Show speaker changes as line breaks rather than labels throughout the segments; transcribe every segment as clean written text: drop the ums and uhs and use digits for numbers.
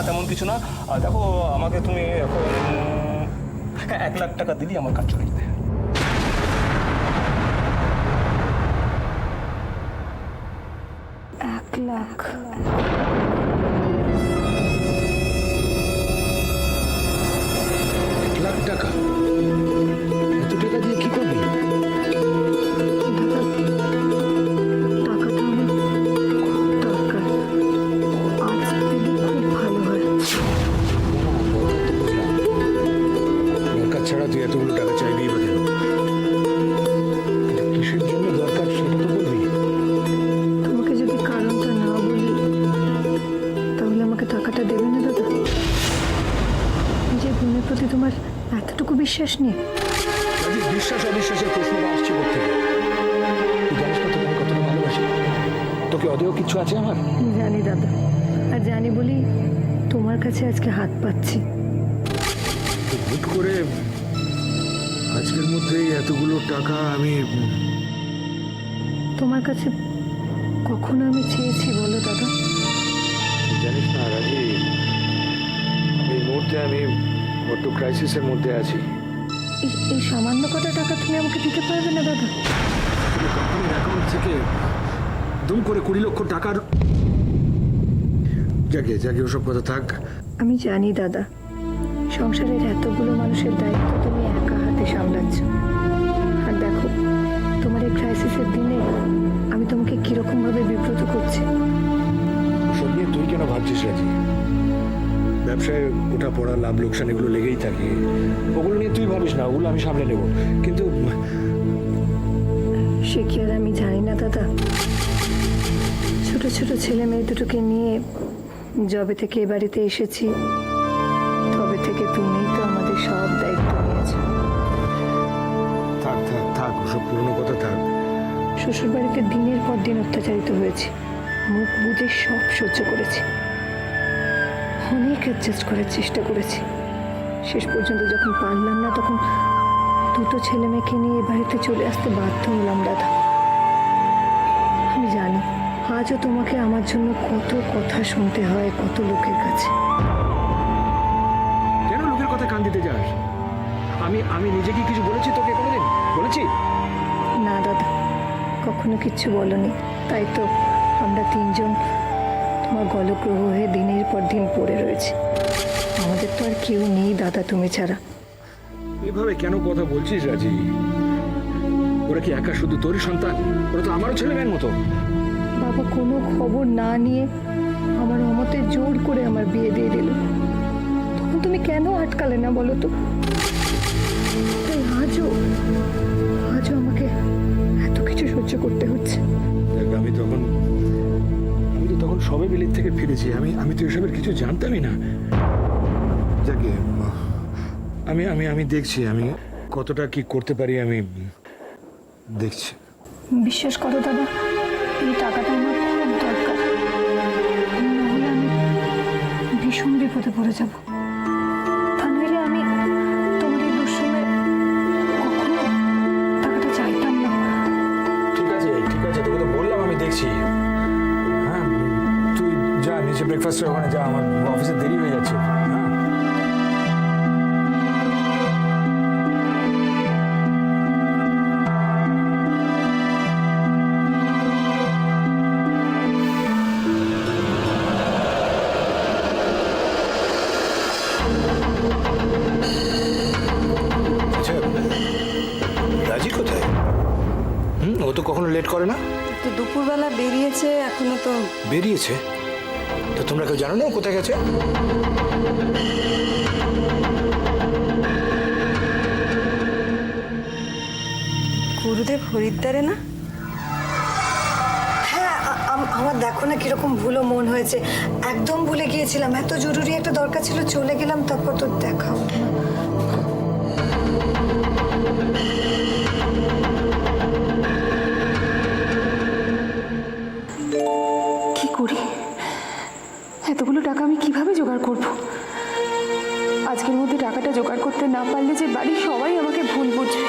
তেমন কিছু না। দেখো আমাকে তুমি এখন 1 লাখ টাকা দিলেই আমার কাজ চলে যাবে।
1 লাখ?
1 লাখ টাকা? এত টাকা দিয়ে কি করবি?
টাকাটা আমার দরকার, আজ পেলে খুব ভালো হয়।
দরকার ছাড়া তুই এতগুলো টাকা চাইবি বা কেন? কিসের জন্য দরকার সেটা তো বলবি।
তোমাকে যদি কারণটা না বলি তাহলে আমাকে টাকাটা দেবে না দাদা? নিজের বোনের প্রতি তোমার এতটুকু বিশ্বাস নেই?
বিশ্বাস অবিশ্বাসের প্রশ্নটা আসছে কোথেকে? তুই জানিস না তোকে আমি কতটা ভালোবাসি? তোকে অদেয় কিছু আছে আমার?
জানি দাদা, আর জানি বলি তোমার কাছে আজকে হাত পাচ্ছি।
হুট করে আজকের মধ্যেই এতগুলো টাকা আমি
তোমার কাছে কখনো আমি চেয়েছি বলো দাদা?
জানিস না রাজি, এই মুহূর্তে আমি বড্ড ক্রাইসিসের মধ্যে আছি।
এই সামান্য কটা টাকা তুমি আমাকে দিতে পারবে না দাদা?
কোম্পানির অ্যাকাউন্ট থেকে দুম করে 20 লক্ষ টাকার জাগে জাগে ওসব কথা থাক।
আমি জানি দাদা, সংসারের এতগুলো মানুষের দায়িত্ব তুমি একা হাতে সামলাচ্ছ। আর দেখো, তোমার এই ক্রাইসিসের দিনে আমি তোমাকে কিরকম ভাবে বিব্রত করছি।
সব নিয়ে তুই কেন ভাবছিস রাজি? ব্যবসায় ওঠা পড়া লাভ লোকসান এগুলো লেগেই থাকে, ওগুলো নিয়ে তুই ভাবিস না, ওগুলো আমি সামলে নেব। কিন্তু
সে কি আর আমি জানি না দাদা? ছোট ছোট ছেলে মেয়ে দুটোকে নিয়ে যবে থেকে এ বাড়িতে এসেছি তবে থেকে তুমিই তো আমাদের সব দায়িত্ব নিয়েছো।
থাক থাক থাক, ওসব পুরনো কথা থাক।
শ্বশুর বাড়িতে দিনের পর দিন অত্যাচারিত হয়েছি, মুখ বুঝে সব সহ্য করেছি, অনেক অ্যাডজাস্ট করার চেষ্টা করেছি। শেষ পর্যন্ত যখন পারলাম না তখন দুটো ছেলে মেয়েকে নিয়ে এ বাড়িতে চলে আসতে বাধ্য হলাম দাদা। আমি জানি আজও তোমাকে আমার জন্য কত কথা শুনতে হয় কত লোকের কাছে।
কেন লোকের কথা কান দিতে যাস? আমি নিজে কি কিছু বলেছি তোকে কোনোদিন? বলেছি?
না দাদা, কখনো কিচ্ছু বলনি, তাই তো আমরা তিনজন তোমার গলগ্রহ হয়ে দিনের পর দিন পড়ে রয়েছি। আমাদের তো আর কেউ নেই দাদা তুমি ছাড়া।
এভাবে কেন কথা বলছিস রাজি? ওরা কি একা শুধু তোরই সন্তান? ওরা তো আমারও ছেলে মেয়ের মতো।
বাবা কোনো খবর না নিয়ে আমার অমতে জোর করে আমার বিয়ে দিয়ে দিল। তখন তুমি কেন আটকালে না বলো তো? তাই আজও আমাকে এত কিছু সহ্য করতে হচ্ছে।
দেখ, আমি তো তখন সবে বিলেত থেকে ফিরেছি। আমি তো এসবের কিছু জানতামই না। যাকে আমি দেখছি আমি কতটা কি করতে পারি, আমি দেখছি।
বিশ্বাস করো দাদা, এই টাকাটা আমার খুব দরকার, নাহলে আমি ভীষণ বিপদে পড়ে যাব। তা নইলে আমি তোমার এই দুঃসময়ে কখনো টাকাটা চাইতাম না।
ঠিক আছে তোকে তো বললাম আমি দেখছি। হ্যাঁ, তুই যা নিচে ব্রেকফাস্টের ওখানে যা, আমার অফিসে দেরি হয়ে যাচ্ছে। হ্যাঁ, রাজি কোথায়? ও তো কখনো লেট করে না।
তো দুপুরবেলা বেরিয়েছে, এখনো তো
বেরিয়েছে? তো তোমরা কেউ জানো না ও কোথায় গেছে?
গুরুদেব হরিদ্বারে না?
হ্যাঁ, আমার দেখো না কিরকম ভুলো মন হয়েছে, একদম ভুলে গিয়েছিলাম। এত জরুরি একটা দরকার ছিল, চলে গেলাম, তারপর তো দেখা হলো না। কি করি? এতগুলো টাকা আমি কিভাবে জোগাড় করব? আজকের মধ্যে টাকাটা জোগাড় করতে না পারলে যে বাড়ির সবাই আমাকে ভুল বুঝবে।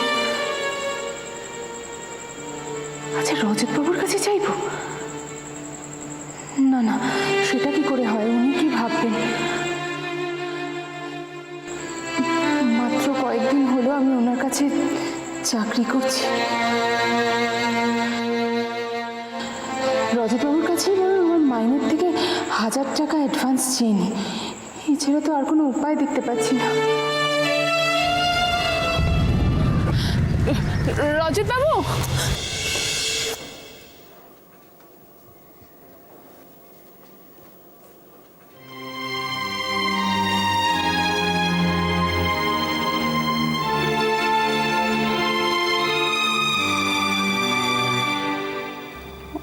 আচ্ছা, রজতবাবুর কাছে চাইবো? না না, সেটা কি করে হয়? উনি কি ভাববেন? কয়েকদিন হলো আমি ওনার কাছে চাকরি করছি। রজতবাবুর কাছে বরং আমার মাইনের থেকে 1000 টাকা অ্যাডভান্স চেয়ে নি। এছাড়া তো আর কোনো উপায় দেখতে পাচ্ছি না। রজতবাবু,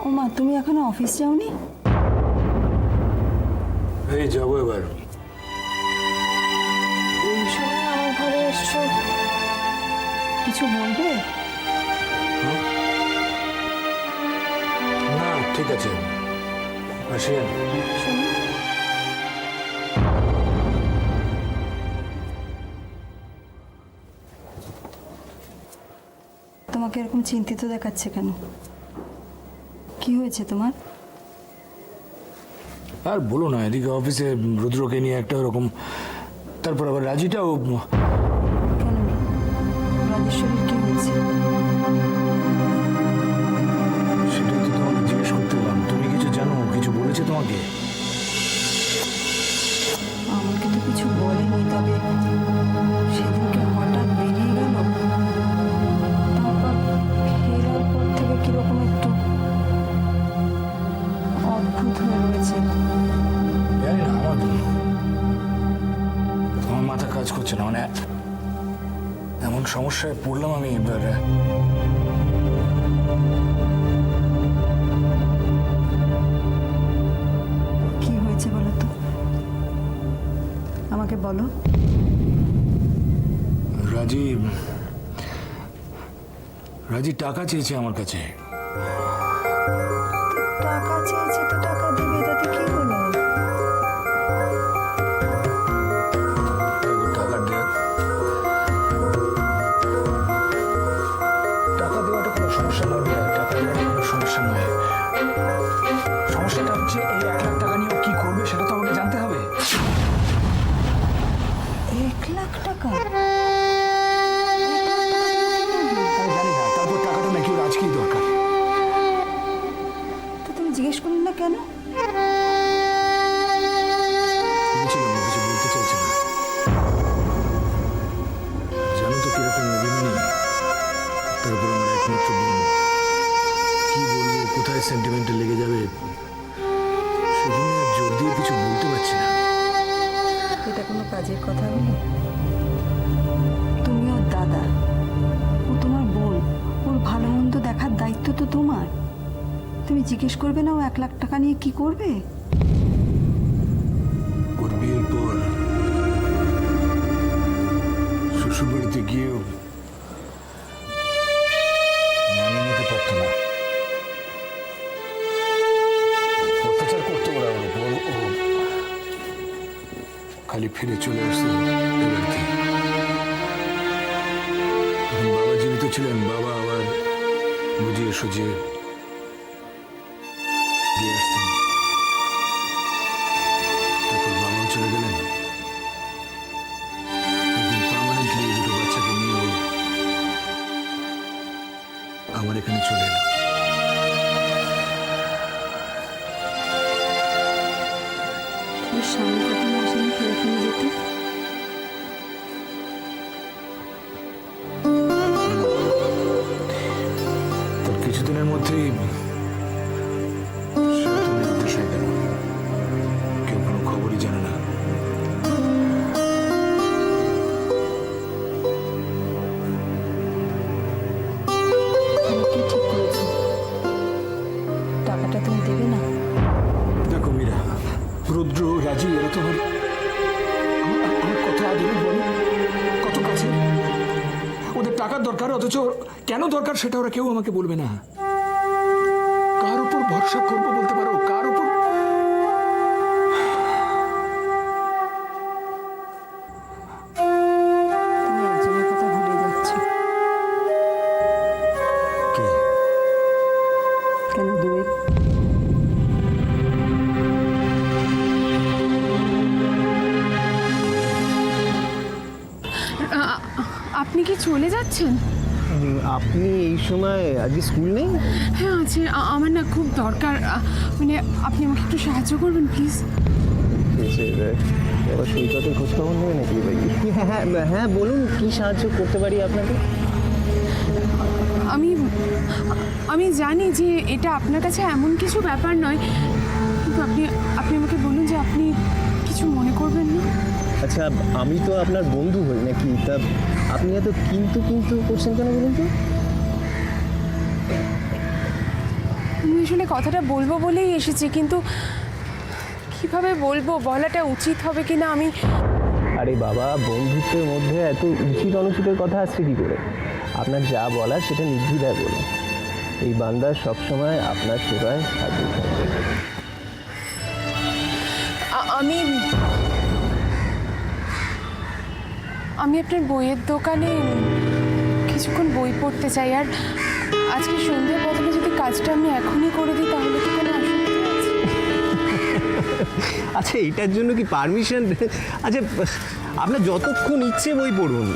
ও মা, তুমি এখনো অফিস যাওনি?
এই যাবো এবার।
এই সময় আমার ঘরে এসছো, কিছু বলবে?
না ঠিক আছে, আসি।
শোনো, তোমাকে এরকম চিন্তিত দেখাচ্ছে কেন? কি হয়েছে তোমার?
আর বলো না, এদিকে অফিসে রুদ্রকে নিয়ে একটা ওরকম, তারপর আবার রাজিটাও।
কেন, রাজেশ্বরীর কি হয়েছে?
সেটাই তো তোমাকে জিজ্ঞেস করতে এলাম। তুমি কিছু জানো? কিছু বলেছে তোমাকে?
আমাকে তো কিছু বলেনি, তবে সেদিনকে হঠাৎ বেরিয়ে গেল। তারপর ফেরার পর থেকে কিরকম একটু অদ্ভুত হয়ে রয়েছে।
জানি না, আমার মাথা কাজ করছে না। মানে এমন সমস্যায় পড়লাম আমি এবার।
কি হয়েছে বলো তো, আমাকে বলো।
রাজি টাকা চেয়েছে আমার কাছে।
টাকা চেয়েছে তো টাকা দেবে, তাতে কি হলো?
টাকা দেওয়াটা কোনো সমস্যা নয়, টাকা দেওয়াটা কোনো সমস্যা নয়। সমস্যাটা হচ্ছে এই 1 লাখ টাকা নিয়ে ও কি করবে সেটা তো আমাকে জানতে হবে।
1 লাখ টাকা?
আমি জানি না, তারপর টাকাটা নাকি ওর আজকেই দরকার।
তো তুমি জিজ্ঞেস করলে না কেন?
বুঝছিলাম না, কিছু বলতে চাইছি না। জানো তো কিরকম অভিমানী, তারপর আমার একমাত্র বোন। কি বলবো, কোথায় সেন্টিমেন্টে লেগে যাবে, সেজন্য আর জোর দিয়ে কিছু বলতে পারছি না।
এটা কোনো কাজের কথা হলো? তুমি ওর দাদা, ও তোমার বোন, ওর ভালো মন্দ দেখার দায়িত্ব তো তোমার। তুমি জিজ্ঞেস করবে না ও 1 লাখ টাকা নিয়ে কি করবে?
ওর বিয়ের পর শ্বশুরবাড়িতে গিয়েও মানিয়ে নিতে পারতো না। অত্যাচার করতো ওরা ওর উপর। ও খালি ফিরে চলে আসতো এ বাড়িতে। যখন বাবা জীবিত ছিলেন, বাবা আবার বুঝিয়ে সুঝিয়ে দিয়ে আসতেন। তারপর বাবাও চলে গেলেন। একদিন পার্মানেন্টলি 2টো বাচ্চাকে নিয়ে ও আমার এখানে চলে এলো।
ওর স্বামী কখনো আসেনি ফেরত নিয়ে যেতে?
তার কিছুদিনের মধ্যেই সে তো নির্দেশ হয়ে গেল। কেউ কোনো খবরই জানে না।
তুমি কি ঠিক করেছো? টাকাটা তুমি দেবে না?
দেখো মীরা, রুদ্র, রাজি, এরা তো আমার কত আদরের বোন, কত কাছে। ওদের টাকার দরকার, অথচ কেন দরকার সেটা ওরা কেউ আমাকে বলবে না। কার উপর ভরসা করবো বলতে পারো? কার উপর?
তুমি একজনের কথা ভুলে যাচ্ছ।
কে?
কেন দুই?
চলে যাচ্ছেন?
আপনি এই সময় আজকে স্কুল নেই?
হ্যাঁ আছে, আমার না খুব দরকার, মানে আপনি আমাকে একটু সাহায্য করবেন প্লিজ।
এবার সৈকতের খোঁজ খবর নেবে নাকি ভাই? হ্যাঁ হ্যাঁ বলুন, কি সাহায্য করতে পারি আপনাকে?
আমি জানি যে এটা আপনার কাছে এমন কিছু ব্যাপার নয়, কিন্তু আপনি আমাকে বলুন যে আপনি কিছু মনে করবেন না।
আচ্ছা, আমি তো আপনার বন্ধু হই নাকি? তা আপনি এত কিন্তু করছেন কেন বলুন তো?
আমি আসলে কথাটা বলবো বলেই এসেছি, কিন্তু কিভাবে বলবো, বলাটা উচিত হবে কিনা আমি।
আরে বাবা, বন্ধুত্বের মধ্যে এত উচিত অনুচিতের কথা আসছে কি করে? আপনার যা বলার সেটা নির্দ্বিধায় বলুন। এই বান্দা সবসময় আপনার সেবায় হাজির থাকবে।
আমি আপনার বইয়ের দোকানে কিছুক্ষণ বই পড়তে চাই, আর আজকে সন্ধ্যের বদলে যদি কাজটা আমি এখনই করে দিই তাহলে কি কোনো অসুবিধা আছে?
আচ্ছা, এটার জন্য কি পারমিশন? আচ্ছা, আপনার যতক্ষণ ইচ্ছে বই পড়ুন।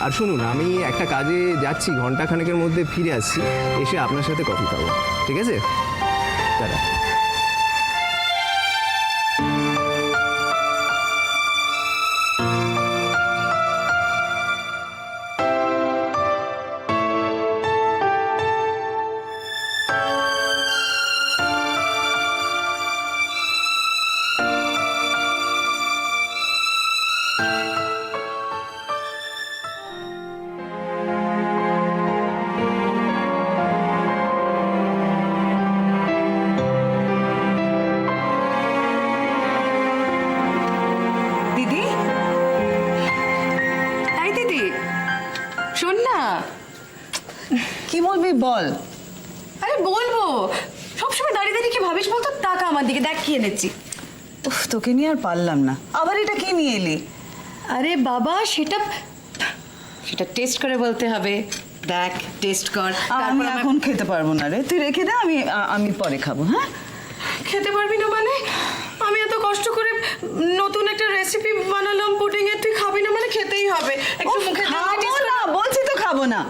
আর শুনুন, আমি একটা কাজে যাচ্ছি, ঘন্টাখানেকের মধ্যে ফিরে আসছি, এসে আপনার সাথে কথা খাবো, ঠিক আছে? দাদা,
দিদি, এই দিদি শোন না।
কি বলবি বল?
আরে বলবো, সবসময় দাঁড়িয়ে দাঁড়িয়ে কি ভাবিস বলতো? টাকা আমার দিকে দেখ কি এনেছি।
উফ, তোকে নিয়ে আর পারলাম না। আবার এটা কি নিয়ে এলি?
আরে বাবা, সেটা টেস্ট করে বলতে হবে। দেখ, টেস্ট কর।
আমি এখন খেতে পারবো না রে, তুই রেখে দে, আমি পরে খাবো। হ্যাঁ,
খেতে পারবি না মানে? আমি এত কষ্ট করে নতুন একটা রেসিপি বানালাম পুডিং এর, তুই খাবি না মানে? খেতেই হবে। একটু মুখে দে,
খাবো
taste
না, বলছি তো খাবো না।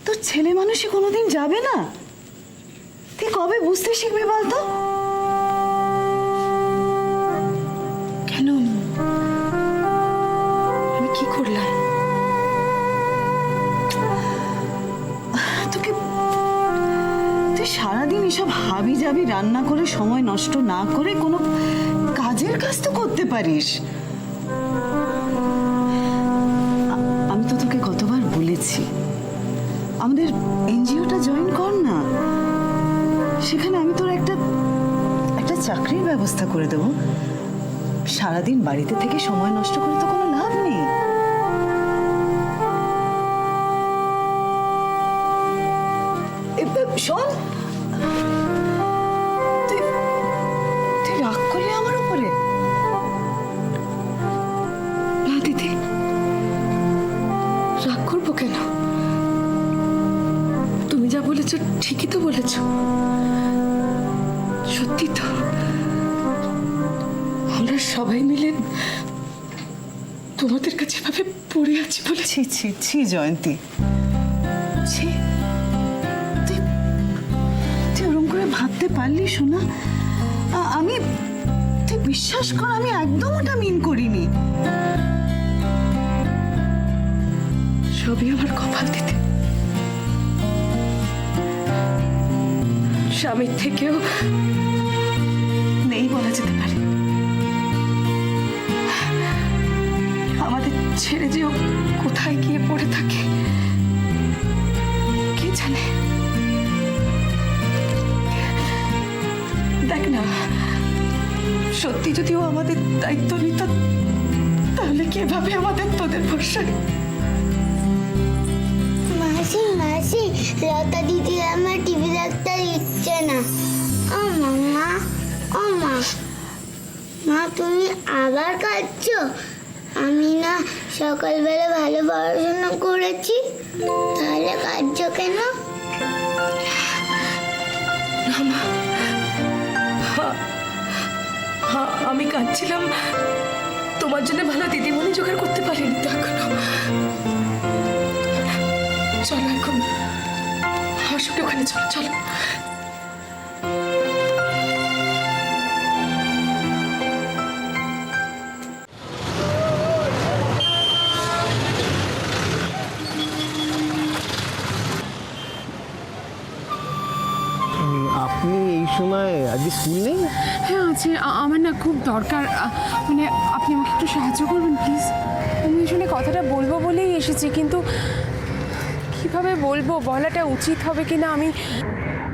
তোর ছেলে মানুষই কোনোদিন যাবে না? তুই কবে বুঝতে শিখবি বলতো?
কেন? আমি কি করলাম?
তুই সারাদিন এসব হাবি জাবি রান্না করে সময় নষ্ট না করে কোনো কাজের কাজ তো করতে পারিস। আমি তো তোকে কতবার বলেছি আমাদের এনজিওটা জয়েন কর না, সেখানে আমি তোর একটা চাকরির ব্যবস্থা করে দেবো। সারাদিন বাড়িতে থেকে সময় নষ্ট করে তো কোনো লাভ নেই। শোন, তুই রাগ করলি আমার উপরে?
না দিদি, রাগ করবো কেন? তুমি যা বলেছ ঠিকই তো বলেছ, সত্যি তো। আমরা সবাই মিলে তোমাদের কাছে ভাবে পড়ে আছি বলে।
ছি ছি ছি জয়ন্তী, ছি, তুই ওরম করে ভাবতে পারলি? শোনা, তুই বিশ্বাস কর, আমি একদম ওটা মিন করিনি।
সবই আমার কপাল দিতে। স্বামীর থেকেও নেই বলা যেতে পারে। আমাদের ছেড়ে যেও কোথায় গিয়ে পড়ে থাকে কে জানে। দেখ না, সত্যি যদিও আমাদের দায়িত্ব নিত তাহলে কিভাবে আমাদের তোদের ভরসায়।
মাসি মাসি, লতা দিদি আমার টিভি দেখতে দিচ্ছে না। ও মামা, ও মা, মা তুমি আবার কাঁদছো? আমি না সকালবেলা ভালো পড়াশোনা করেছি, তাহলে কাঁদছো কেন?
আমি কাঁদছিলাম তোমার
আমার জন্য ভালো দিদিমণি জোগাড় করতে পারেনি তো এখনো। চলো এখন আমার সঙ্গে ওখানে চলো চলো।
আপনি এই সময় আজকে স্কুল নেই?
হ্যাঁ আছে, আমার না খুব দরকার, মানে আপনি আমাকে একটু সাহায্য করবেন প্লিজ। আমি আসলে কথাটা বলবো বলেই এসেছি, কিন্তু কিভাবে বলবো, বলাটা উচিত হবে কি না।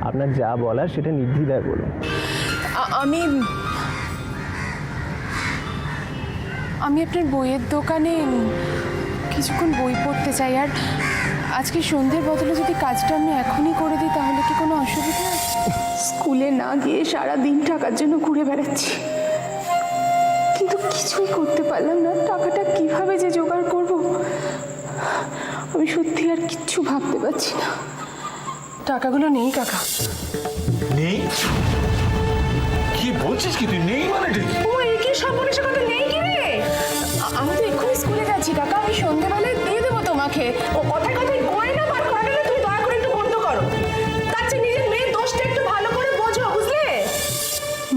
আপনার যা বলার সেটা নির্দ্বিধায় বলুন।
আমি আপনার বইয়ের দোকানে কিছুক্ষণ বই পড়তে চাই, আর আজকে সন্ধ্যের বদলে যদি কাজটা আমি এখনই করে দিই তাহলে কি কোনো অসুবিধা আছে? স্কুলে না গিয়ে সারা দিন টাকার জন্য ঘুরে বেড়াচ্ছি, কিন্তু কিছুই করতে পারলাম না। টাকাটা কিভাবে যে জোগাড় করব আমি সত্যি আর কিচ্ছু ভাবতে পারছি না। টাকাগুলো নেই কাকা।
নেই? কি বলছিস কি তুই? নেই মানে
ও কি সর্বনেশে কথা নেই কি রে? আমি তো এক্ষুনি স্কুলে যাচ্ছি কাকা, আমি সন্ধ্যাবেলায় দিয়ে দেবো তোমাকে। ও কথায় কথায় গয়না বার করাটা না তুমি দয়া করে একটু বন্ধ করো। তার চেয়ে নিজের মেয়ের দোষটা একটু ভালো করে বোঝো, বুঝলে?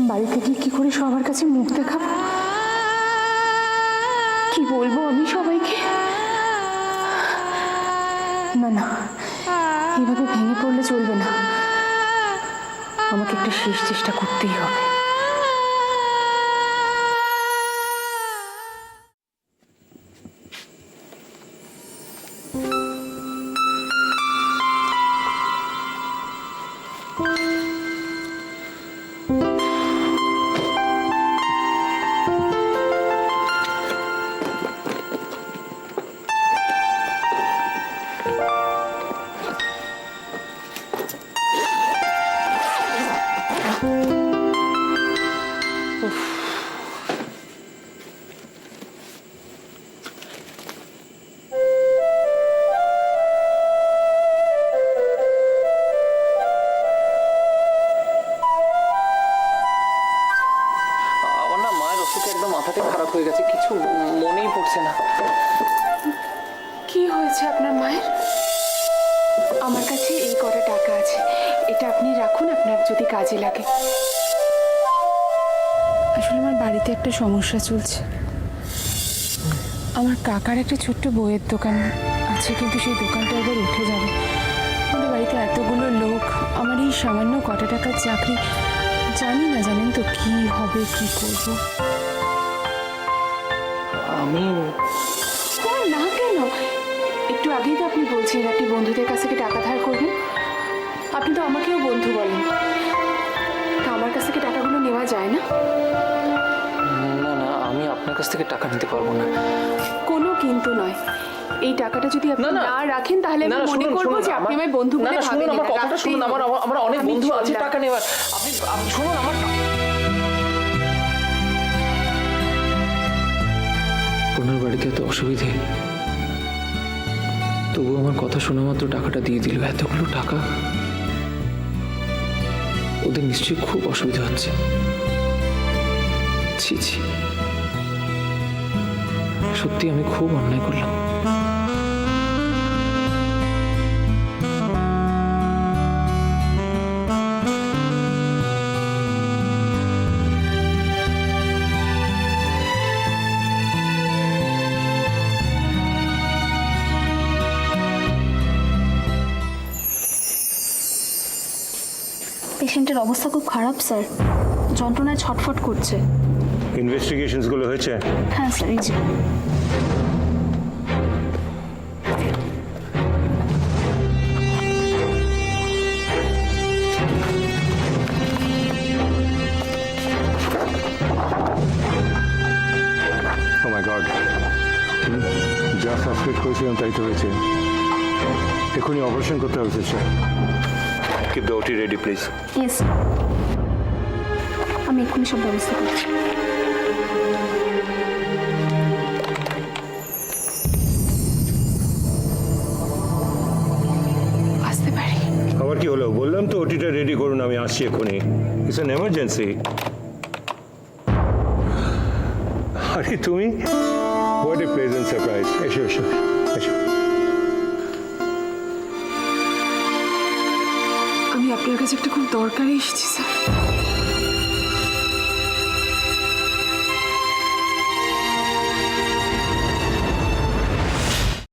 বাড়িতে গিয়ে কি করে সবার কাছে মুখ দেখাবো, কি বলবো আমি সবাইকে? না না, এইভাবে ভেঙে পড়লে চলবে না, আমাকে একটা শেষ চেষ্টা করতেই হবে।
আমার না মায়ের অসুখে একদম মাথাটাই খারাপ হয়ে গেছে, কিছু মনেই পড়ছে না।
কি হয়েছে আপনার মায়ের? আমার কাছে এই কটা টাকা আছে, এটা আপনি রাখুন, আপনার যদি কাজে লাগে। আসলে আমার বাড়িতে একটা সমস্যা চলছে। আমার কাকার একটা ছোট্ট বইয়ের দোকান আছে, কিন্তু সেই দোকানটা এবার উঠে যাবে। আমাদের বাড়িতে এতগুলো লোক, আমার এই সামান্য কটা টাকার চাকরি, জানি না জানেন তো কি হবে, কি করব।
আমি
না কেন, একটু আগেই তো আপনি বলছিলেন আপনি বন্ধুদের কাছ থেকে টাকা ধার করবেন। আপনি তো আমাকেও বন্ধু বলেন, তা আমার কাছ থেকে টাকাগুলো নেওয়া যায় না?
না না, আমি আপনার কাছ থেকে টাকা নিতে পারবো না।
কোনো কিন্তু নয়, এই টাকাটা যদি আপনি
না, না।
না রাখেন তাহলে আমি
না, না,
মনে
শুনুন,
করবো
শুনুন,
যে আপনি
আমার-
আমায় বন্ধু
না,
বলে
না, শুনুন,
ভাবেন।
আমার কথাটা শুনুন, আমার অনেক
আমি
বন্ধু আছে
চললাম।
টাকা নেওয়ার। আপনি শুনুন আমার। ওনার বাড়িতে এত অসুবিধে, তবু আমার কথা শোনা মাত্র টাকাটা দিয়ে দিল। এতগুলো টাকা, ওদের নিশ্চয়ই খুব অসুবিধা হচ্ছে। ছি ছি, সত্যি আমি খুব অন্যায় করলাম।
পেশেন্টের অবস্থা খুব খারাপ স্যার, যন্ত্রণায় ছটফট করছে।
ইনভেস্টিগেশনসগুলো হয়েছে?
হ্যাঁ স্যার, এই যে।
ও মাই গড, যা সাসপেক্ট করেছিলাম তাই তো হয়েছে। এখনই অপারেশন করতে হবে স্যার। কিপ দ্য ওটি রেডি প্লিজ।
ইয়েস, আমি এক্ষুনি সব ব্যবস্থা করছি।
আসতে পারি?
আবার কি হলো? বললাম তো ওটিটা রেডি করুন, আমি আসছি এক্ষুনি। It's an emergency. আরে তুমি, হোয়াট এ প্লেজেন্ট সারপ্রাইজ। এসো এসো এসো।
আমি আপনার কাছে একটা খুব দরকারে এসেছি স্যার।